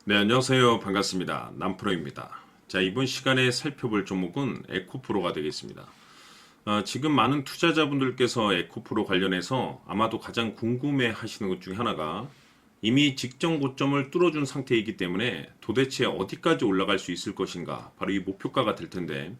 네, 안녕하세요. 반갑습니다. 남프로입니다. 자, 이번 시간에 살펴볼 종목은 에코프로가 되겠습니다. 지금 많은 투자자분들께서 에코프로 관련해서 아마도 가장 궁금해 하시는 것 중에 하나가 이미 직전 고점을 뚫어준 상태이기 때문에 도대체 어디까지 올라갈 수 있을 것인가, 바로 이 목표가가 될 텐데,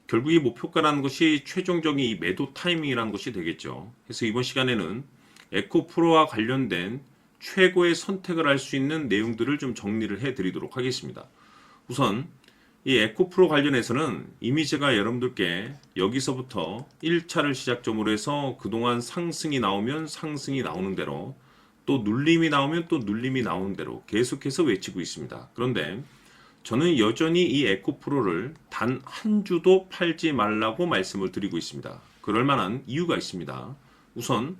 결국 이 목표가라는 것이 최종적인 이 매도 타이밍이라는 것이 되겠죠. 그래서 이번 시간에는 에코프로와 관련된 최고의 선택을 할 수 있는 내용들을 좀 정리를 해 드리도록 하겠습니다. 우선 이 에코프로 관련해서는 이미 제가 여러분들께 여기서부터 1차를 시작점으로 해서 그동안 상승이 나오면 상승이 나오는 대로, 또 눌림이 나오면 또 눌림이 나오는 대로 계속해서 외치고 있습니다. 그런데 저는 여전히 이 에코프로를 단 한 주도 팔지 말라고 말씀을 드리고 있습니다. 그럴 만한 이유가 있습니다. 우선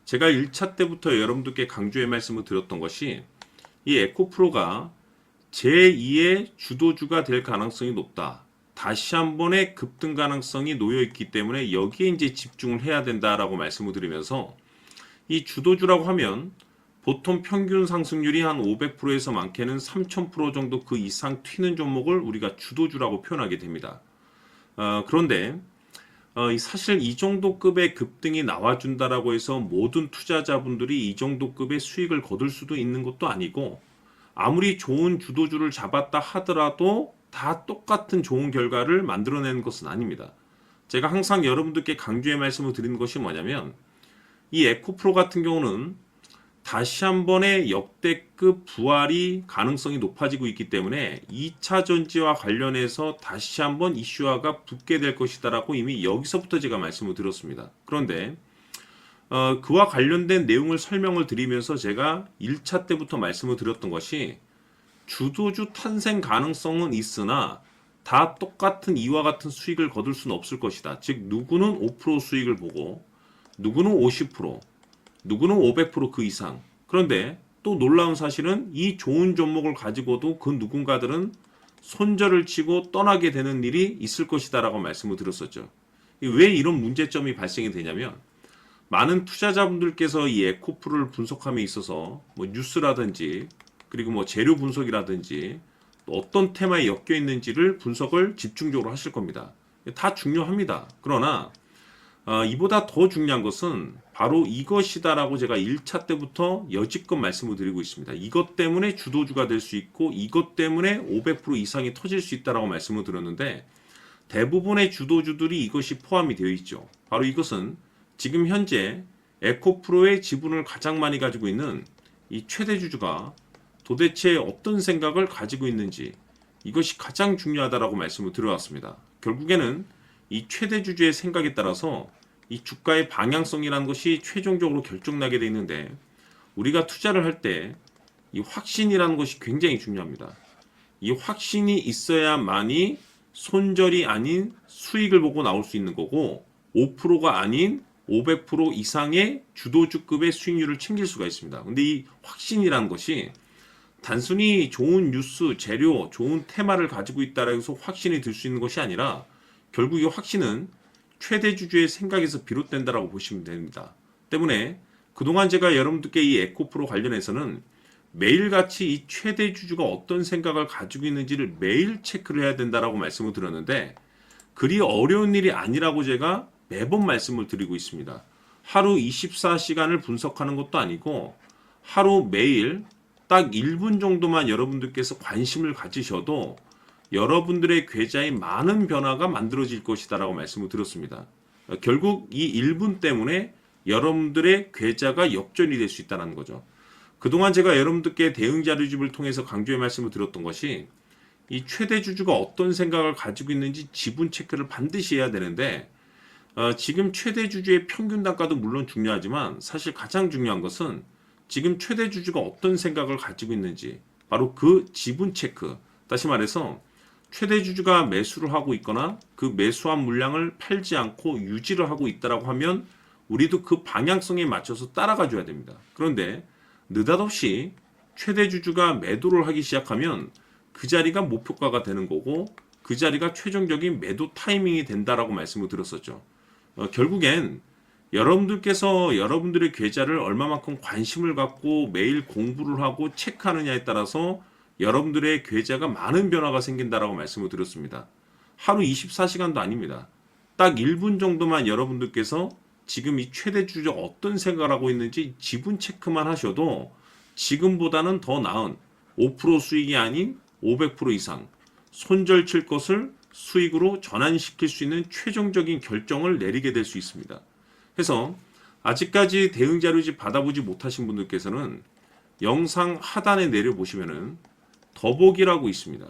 제가 1차 때부터 여러분들께 강조의 말씀을 드렸던 것이 이 에코프로가 제2의 주도주가 될 가능성이 높다. 다시 한 번의 급등 가능성이 놓여 있기 때문에 여기에 이제 집중을 해야 된다라고 말씀을 드리면서, 이 주도주라고 하면 보통 평균 상승률이 한 500%에서 많게는 3000% 정도 그 이상 튀는 종목을 우리가 주도주라고 표현하게 됩니다. 그런데 사실 이 정도 급의 급등이 나와준다라고 해서 모든 투자자분들이 이 정도 급의 수익을 거둘 수도 있는 것도 아니고, 아무리 좋은 주도주를 잡았다 하더라도 다 똑같은 좋은 결과를 만들어내는 것은 아닙니다. 제가 항상 여러분들께 강조의 말씀을 드리는 것이 뭐냐면, 이 에코프로 같은 경우는 다시 한 번의 역대급 부활이 가능성이 높아지고 있기 때문에 2차 전지와 관련해서 다시 한번 이슈화가 붙게 될 것이다라고 이미 여기서부터 제가 말씀을 드렸습니다. 그런데 그와 관련된 내용을 설명을 드리면서 제가 1차 때부터 말씀을 드렸던 것이, 주도주 탄생 가능성은 있으나 다 똑같은 이와 같은 수익을 거둘 수는 없을 것이다. 즉 누구는 5% 수익을 보고, 누구는 50%, 누구는 500%그 이상. 그런데 또 놀라운 사실은 이 좋은 종목을 가지고도 그 누군가들은 손절을 치고 떠나게 되는 일이 있을 것이다라고 말씀을 드렸었죠. 왜 이런 문제점이 발생이 되냐면, 많은 투자자분들께서 이 에코프로를 분석함에 있어서 뭐 뉴스라든지, 그리고 뭐 재료 분석이라든지, 또 어떤 테마에 엮여 있는지를 분석을 집중적으로 하실 겁니다. 다 중요합니다. 그러나 이보다 더 중요한 것은 바로 이것이다라고 제가 1차 때부터 여지껏 말씀을 드리고 있습니다. 이것 때문에 주도주가 될 수 있고, 이것 때문에 500% 이상이 터질 수 있다라고 말씀을 드렸는데, 대부분의 주도주들이 이것이 포함이 되어 있죠. 바로 이것은 지금 현재 에코프로의 지분을 가장 많이 가지고 있는 이 최대 주주가 도대체 어떤 생각을 가지고 있는지, 이것이 가장 중요하다라고 말씀을 드려왔습니다. 결국에는 이 최대 주주의 생각에 따라서 이 주가의 방향성이라는 것이 최종적으로 결정나게 되어 있는데, 우리가 투자를 할 때 이 확신이라는 것이 굉장히 중요합니다. 이 확신이 있어야만이 손절이 아닌 수익을 보고 나올 수 있는 거고, 5%가 아닌 500% 이상의 주도주급의 수익률을 챙길 수가 있습니다. 근데 이 확신이라는 것이 단순히 좋은 뉴스, 재료, 좋은 테마를 가지고 있다라고 해서 확신이 들 수 있는 것이 아니라, 결국 이 확신은 최대 주주의 생각에서 비롯된다라고 보시면 됩니다. 때문에 그동안 제가 여러분들께 이 에코프로 관련해서는 매일같이 이 최대 주주가 어떤 생각을 가지고 있는지를 매일 체크를 해야 된다라고 말씀을 드렸는데, 그리 어려운 일이 아니라고 제가 매번 말씀을 드리고 있습니다. 하루 24시간을 분석하는 것도 아니고, 하루 매일 딱 1분 정도만 여러분들께서 관심을 가지셔도 여러분들의 계좌에 많은 변화가 만들어질 것이다라고 말씀을 드렸습니다. 결국 이 1분 때문에 여러분들의 계좌가 역전이 될 수 있다는 거죠. 그동안 제가 여러분들께 대응 자료집을 통해서 강조의 말씀을 드렸던 것이, 이 최대 주주가 어떤 생각을 가지고 있는지 지분 체크를 반드시 해야 되는데, 지금 최대 주주의 평균 단가도 물론 중요하지만 사실 가장 중요한 것은 지금 최대 주주가 어떤 생각을 가지고 있는지, 바로 그 지분 체크. 다시 말해서 최대 주주가 매수를 하고 있거나 그 매수한 물량을 팔지 않고 유지를 하고 있다라고 하면 우리도 그 방향성에 맞춰서 따라가 줘야 됩니다. 그런데 느닷없이 최대 주주가 매도를 하기 시작하면 그 자리가 목표가가 되는 거고, 그 자리가 최종적인 매도 타이밍이 된다라고 말씀을 드렸었죠. 결국엔 여러분들께서 여러분들의 계좌를 얼마만큼 관심을 갖고 매일 공부를 하고 체크하느냐에 따라서 여러분들의 계좌가 많은 변화가 생긴다라고 말씀을 드렸습니다. 하루 24시간도 아닙니다. 딱 1분 정도만 여러분들께서 지금 이 최대 주주 어떤 생각을 하고 있는지 지분 체크만 하셔도 지금보다는 더 나은 5% 수익이 아닌 500% 이상 손절 칠 것을 수익으로 전환시킬 수 있는 최종적인 결정을 내리게 될 수 있습니다. 그래서 아직까지 대응 자료집 받아보지 못하신 분들께서는 영상 하단에 내려보시면은 더보기라고 있습니다.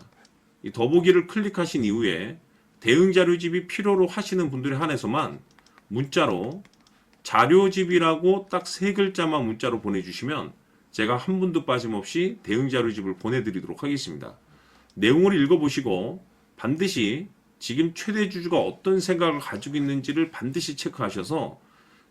이 더보기를 클릭하신 이후에 대응 자료집이 필요로 하시는 분들에 한해서만 문자로 자료집이라고 딱 3글자만 문자로 보내주시면 제가 한 분도 빠짐없이 대응 자료집을 보내드리도록 하겠습니다. 내용을 읽어보시고 반드시 지금 최대 주주가 어떤 생각을 가지고 있는지를 반드시 체크하셔서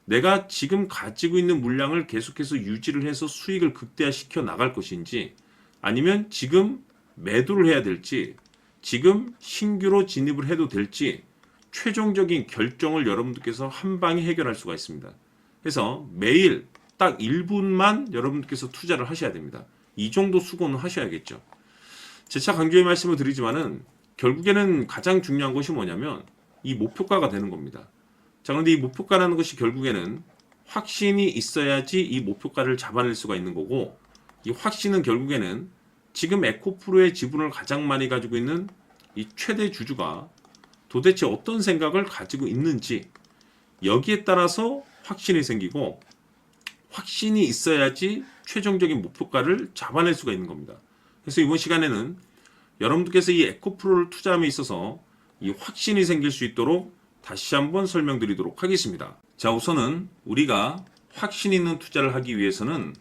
내가 지금 가지고 있는 물량을 계속해서 유지를 해서 수익을 극대화시켜 나갈 것인지 아니면 지금 매도를 해야 될지 지금 신규로 진입을 해도 될지 최종적인 결정을 여러분들께서 한 방에 해결할 수가 있습니다. 그래서 매일 딱 1분만 여러분들께서 투자를 하셔야 됩니다. 이 정도 수고는 하셔야겠죠. 재차 강조의 말씀을 드리지만은 결국에는 가장 중요한 것이 뭐냐면 이 목표가가 되는 겁니다. 자, 그런데 이 목표가라는 것이 결국에는 확신이 있어야지 이 목표가를 잡아낼 수가 있는 거고 이 확신은 결국에는 지금 에코프로의 지분을 가장 많이 가지고 있는 이 최대 주주가 도대체 어떤 생각을 가지고 있는지 여기에 따라서 확신이 생기고 확신이 있어야지 최종적인 목표가를 잡아낼 수가 있는 겁니다. 그래서 이번 시간에는 여러분들께서 이 에코프로를 투자함에 있어서 이 확신이 생길 수 있도록 다시 한번 설명드리도록 하겠습니다. 자, 우선은 우리가 확신 있는 투자를 하기 위해서는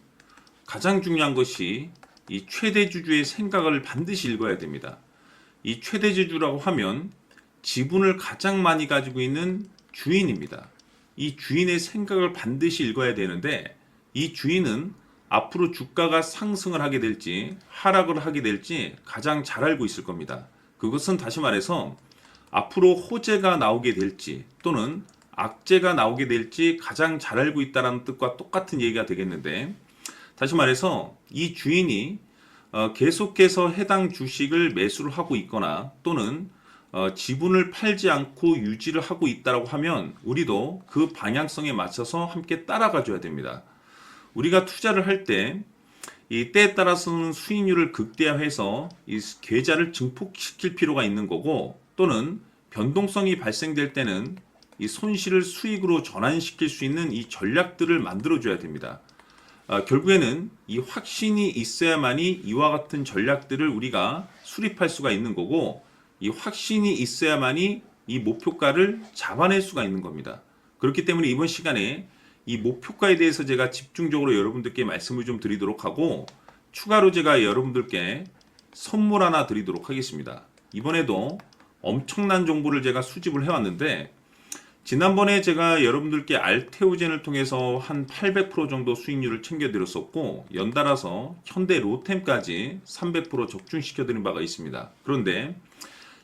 가장 중요한 것이 이 최대 주주의 생각을 반드시 읽어야 됩니다. 이 최대 주주라고 하면 지분을 가장 많이 가지고 있는 주인입니다. 이 주인의 생각을 반드시 읽어야 되는데 이 주인은 앞으로 주가가 상승을 하게 될지 하락을 하게 될지 가장 잘 알고 있을 겁니다. 그것은 다시 말해서 앞으로 호재가 나오게 될지 또는 악재가 나오게 될지 가장 잘 알고 있다는 뜻과 똑같은 얘기가 되겠는데 다시 말해서 이 주인이 계속해서 해당 주식을 매수를 하고 있거나 또는 지분을 팔지 않고 유지를 하고 있다고 하면 우리도 그 방향성에 맞춰서 함께 따라가 줘야 됩니다. 우리가 투자를 할 때 이 때에 따라서는 수익률을 극대화해서 이 계좌를 증폭시킬 필요가 있는 거고 또는 변동성이 발생될 때는 이 손실을 수익으로 전환시킬 수 있는 이 전략들을 만들어 줘야 됩니다. 결국에는 이 확신이 있어야만이 이와 같은 전략들을 우리가 수립할 수가 있는 거고 이 확신이 있어야만이 이 목표가를 잡아낼 수가 있는 겁니다. 그렇기 때문에 이번 시간에 이 목표가에 대해서 제가 집중적으로 여러분들께 말씀을 좀 드리도록 하고 추가로 제가 여러분들께 선물 하나 드리도록 하겠습니다. 이번에도 엄청난 정보를 제가 수집을 해왔는데 지난번에 제가 여러분들께 알테오젠을 통해서 한 800% 정도 수익률을 챙겨드렸었고 연달아서 현대 로템까지 300% 적중시켜드린 바가 있습니다. 그런데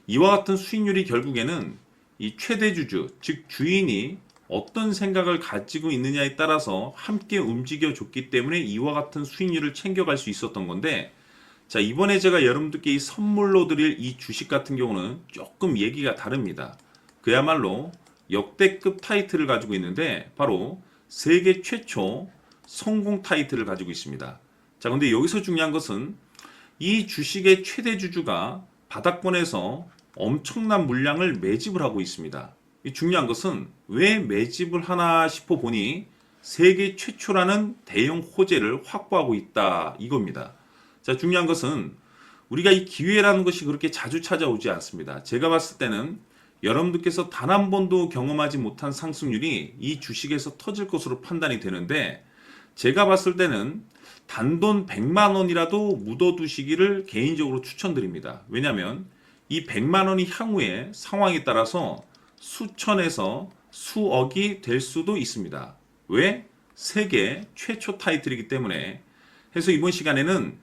이와 같은 수익률이 결국에는 이 최대 주주, 즉 주인이 어떤 생각을 가지고 있느냐에 따라서 함께 움직여줬기 때문에 이와 같은 수익률을 챙겨갈 수 있었던 건데 자, 이번에 제가 여러분들께 이 선물로 드릴 이 주식 같은 경우는 조금 얘기가 다릅니다. 그야말로 역대급 타이틀을 가지고 있는데 바로 세계 최초 성공 타이틀을 가지고 있습니다. 자, 근데 여기서 중요한 것은 이 주식의 최대 주주가 바닥권에서 엄청난 물량을 매집을 하고 있습니다. 이 중요한 것은 왜 매집을 하나 싶어 보니 세계 최초라는 대형 호재를 확보하고 있다 이겁니다. 자, 중요한 것은 우리가 이 기회라는 것이 그렇게 자주 찾아오지 않습니다. 제가 봤을 때는 여러분들께서 단 한 번도 경험하지 못한 상승률이 이 주식에서 터질 것으로 판단이 되는데 제가 봤을 때는 단돈 100만 원이라도 묻어두시기를 개인적으로 추천드립니다. 왜냐하면 이 100만 원이 향후에 상황에 따라서 수천에서 수억이 될 수도 있습니다. 왜? 세계 최초 타이틀이기 때문에. 해서 이번 시간에는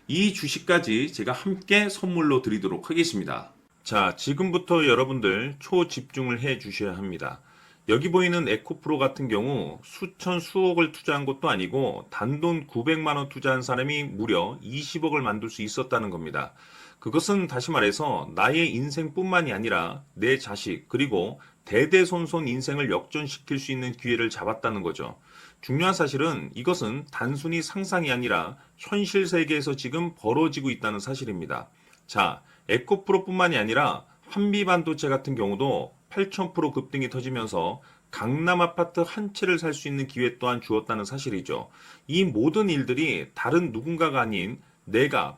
이 주식까지 제가 함께 선물로 드리도록 하겠습니다. 자, 지금부터 여러분들 초집중을 해 주셔야 합니다. 여기 보이는 에코프로 같은 경우 수천 수억을 투자한 것도 아니고 단돈 900만 원 투자한 사람이 무려 20억을 만들 수 있었다는 겁니다. 그것은 다시 말해서 나의 인생뿐만이 아니라 내 자식 그리고 대대손손 인생을 역전시킬 수 있는 기회를 잡았다는 거죠. 중요한 사실은 이것은 단순히 상상이 아니라 현실 세계에서 지금 벌어지고 있다는 사실입니다. 자, 에코프로뿐만이 아니라 한미반도체 같은 경우도 8,000% 급등이 터지면서 강남 아파트 한 채를 살 수 있는 기회 또한 주었다는 사실이죠. 이 모든 일들이 다른 누군가가 아닌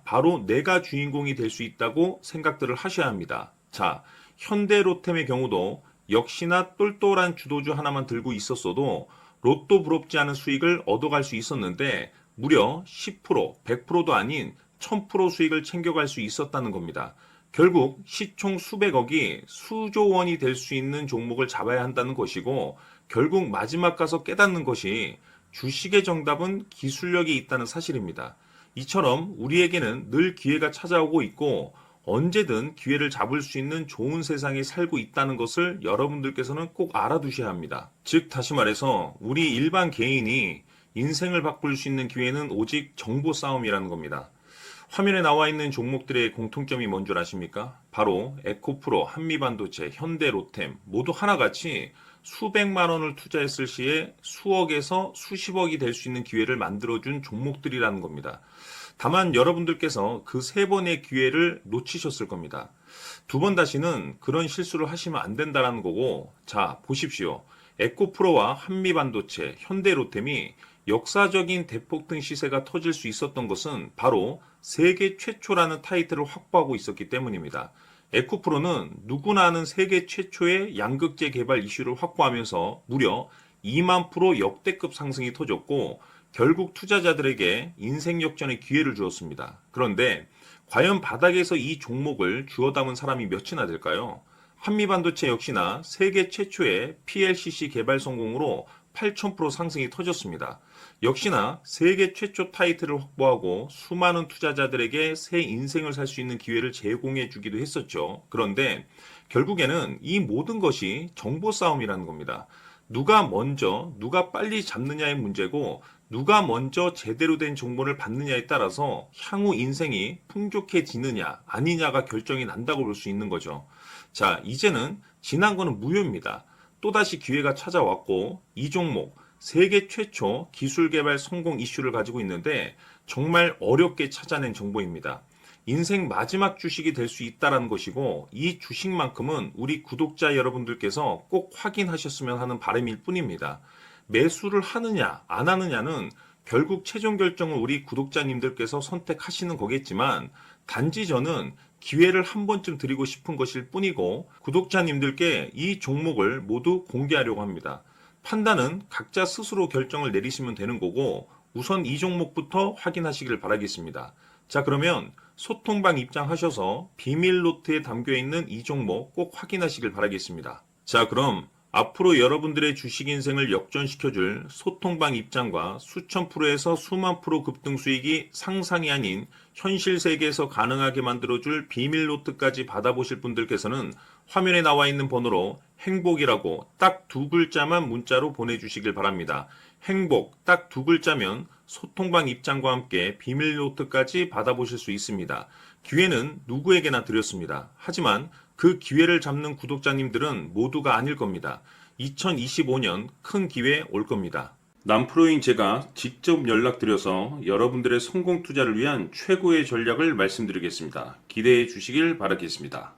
바로 내가 주인공이 될 수 있다고 생각들을 하셔야 합니다. 자, 현대로템의 경우도 역시나 똘똘한 주도주 하나만 들고 있었어도 로또 부럽지 않은 수익을 얻어갈 수 있었는데 무려 10%, 100%도 아닌 1000% 수익을 챙겨갈 수 있었다는 겁니다. 결국 시총 수백억이 수조 원이 될 수 있는 종목을 잡아야 한다는 것이고 결국 마지막 가서 깨닫는 것이 주식의 정답은 기술력이 있다는 사실입니다. 이처럼 우리에게는 늘 기회가 찾아오고 있고 언제든 기회를 잡을 수 있는 좋은 세상에 살고 있다는 것을 여러분들께서는 꼭 알아두셔야 합니다. 즉 다시 말해서 우리 일반 개인이 인생을 바꿀 수 있는 기회는 오직 정보 싸움이라는 겁니다. 화면에 나와 있는 종목들의 공통점이 뭔 줄 아십니까? 바로 에코프로, 한미반도체, 현대로템 모두 하나같이 수백만 원을 투자했을 시에 수억에서 수십억이 될 수 있는 기회를 만들어준 종목들이라는 겁니다. 다만 여러분들께서 그 세 번의 기회를 놓치셨을 겁니다. 두 번 다시는 그런 실수를 하시면 안 된다는 거고, 자, 보십시오. 에코프로와 한미반도체, 현대로템이 역사적인 대폭등 시세가 터질 수 있었던 것은 바로 세계 최초라는 타이틀을 확보하고 있었기 때문입니다. 에코프로는 누구나 아는 세계 최초의 양극재 개발 이슈를 확보하면서 무려 2만 프로 역대급 상승이 터졌고 결국 투자자들에게 인생 역전의 기회를 주었습니다. 그런데 과연 바닥에서 이 종목을 주워 담은 사람이 몇이나 될까요? 한미반도체 역시나 세계 최초의 PLCC 개발 성공으로 8,000% 상승이 터졌습니다. 역시나 세계 최초 타이틀을 확보하고 수많은 투자자들에게 새 인생을 살 수 있는 기회를 제공해 주기도 했었죠. 그런데 결국에는 이 모든 것이 정보 싸움이라는 겁니다. 누가 빨리 잡느냐의 문제고 누가 먼저 제대로 된 정보를 받느냐에 따라서 향후 인생이 풍족해지느냐 아니냐가 결정이 난다고 볼 수 있는 거죠. 자, 이제는 지난 거는 무효입니다. 또다시 기회가 찾아왔고 이 종목 세계 최초 기술 개발 성공 이슈를 가지고 있는데 정말 어렵게 찾아낸 정보입니다. 인생 마지막 주식이 될 수 있다는 것이고 이 주식만큼은 우리 구독자 여러분들께서 꼭 확인하셨으면 하는 바람일 뿐입니다. 매수를 하느냐 안 하느냐는 결국 최종 결정을 우리 구독자님들께서 선택하시는 거겠지만 단지 저는 기회를 한 번쯤 드리고 싶은 것일 뿐이고 구독자님들께 이 종목을 모두 공개하려고 합니다. 판단은 각자 스스로 결정을 내리시면 되는 거고 우선 이 종목부터 확인하시길 바라겠습니다. 자, 그러면 소통방 입장하셔서 비밀 노트에 담겨 있는 이 종목 꼭 확인하시길 바라겠습니다. 자, 그럼 앞으로 여러분들의 주식 인생을 역전시켜줄 소통방 입장과 수천 프로에서 수만 프로 급등 수익이 상상이 아닌 현실 세계에서 가능하게 만들어줄 비밀 노트까지 받아보실 분들께서는 화면에 나와 있는 번호로 행복이라고 딱 두 글자만 문자로 보내주시길 바랍니다. 행복 딱 두 글자면 소통방 입장과 함께 비밀 노트까지 받아보실 수 있습니다. 기회는 누구에게나 드렸습니다. 하지만 그 기회를 잡는 구독자님들은 모두가 아닐 겁니다. 2025년 큰 기회 올 겁니다. 남프로인 제가 직접 연락드려서 여러분들의 성공 투자를 위한 최고의 전략을 말씀드리겠습니다. 기대해 주시길 바라겠습니다.